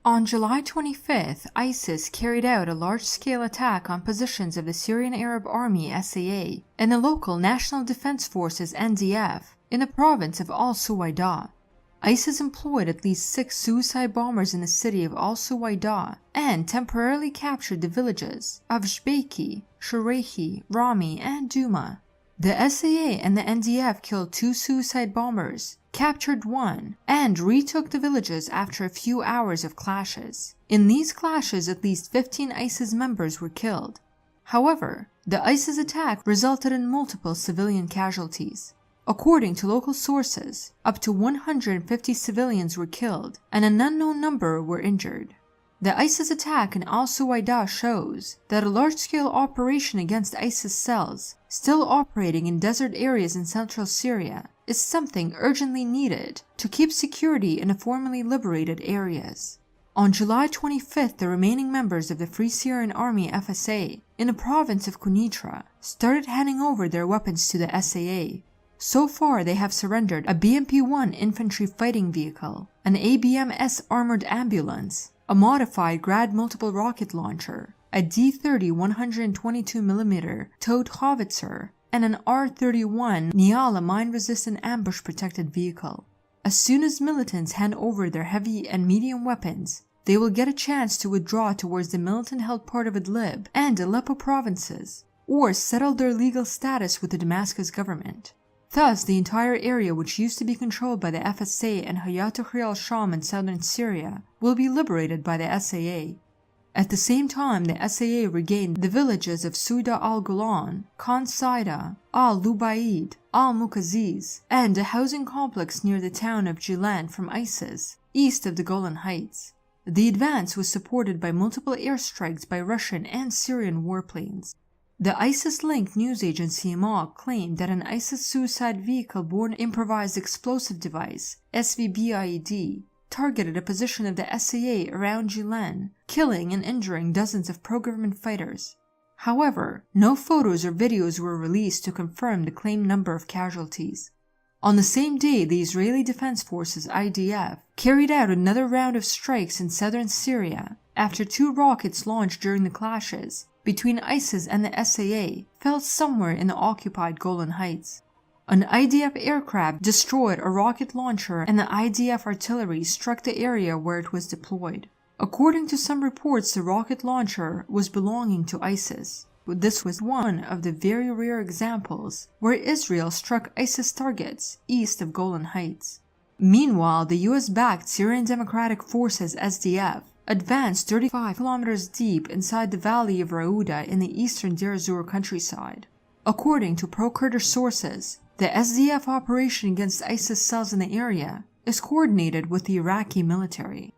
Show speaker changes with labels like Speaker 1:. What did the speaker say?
Speaker 1: On July 25th, ISIS carried out a large-scale attack on positions of the Syrian Arab Army (SAA) and the local National Defense Forces (NDF) in the province of al-Suwayda. ISIS employed at least 6 suicide bombers in the city of al-Suwayda and temporarily captured the villages of Shbeiki, Shureihi, Rami and Duma. The SAA and the NDF killed 2 suicide bombers, captured 1, and retook the villages after a few hours of clashes. In these clashes, at least 15 ISIS members were killed. However, the ISIS attack resulted in multiple civilian casualties. According to local sources, up to 150 civilians were killed and an unknown number were injured. The ISIS attack in al-Suwayda shows that a large-scale operation against ISIS cells still operating in desert areas in central Syria is something urgently needed to keep security in the formerly liberated areas. On July 25th, the remaining members of the Free Syrian Army (FSA) in the province of Quneitra started handing over their weapons to the SAA. So far, they have surrendered a BMP-1 infantry fighting vehicle, an ABMS armored ambulance, a modified Grad multiple rocket launcher, a D-30 122mm towed howitzer, and an R-31 Nyala mine-resistant ambush-protected vehicle. As soon as militants hand over their heavy and medium weapons, they will get a chance to withdraw towards the militant-held part of Idlib and Aleppo provinces, or settle their legal status with the Damascus government. Thus, the entire area which used to be controlled by the FSA and Hayat al-Sham in southern Syria will be liberated by the SAA. At the same time, the SAA regained the villages of Souda al-Golan, Khan Saida, al-Lubaid, al-Mukaziz, and a housing complex near the town of Jilan from ISIS, east of the Golan Heights. The advance was supported by multiple airstrikes by Russian and Syrian warplanes. The ISIS-linked news agency Imag claimed that an ISIS suicide vehicle-borne improvised explosive device, SVBIED, targeted a position of the SAA around Jilan, killing and injuring dozens of pro-government fighters. However, no photos or videos were released to confirm the claimed number of casualties. On the same day, the Israeli Defense Forces (IDF) carried out another round of strikes in southern Syria after 2 rockets launched during the clashes between ISIS and the SAA fell somewhere in the occupied Golan Heights. An IDF aircraft destroyed a rocket launcher and the IDF artillery struck the area where it was deployed. According to some reports, the rocket launcher was belonging to ISIS. But this was one of the very rare examples where Israel struck ISIS targets east of Golan Heights. Meanwhile, the US-backed Syrian Democratic Forces (SDF) advanced 35 kilometers deep inside the valley of Rauda in the eastern Deir ez-Zor countryside. According to pro-Kurdish sources, the SDF operation against ISIS cells in the area is coordinated with the Iraqi military.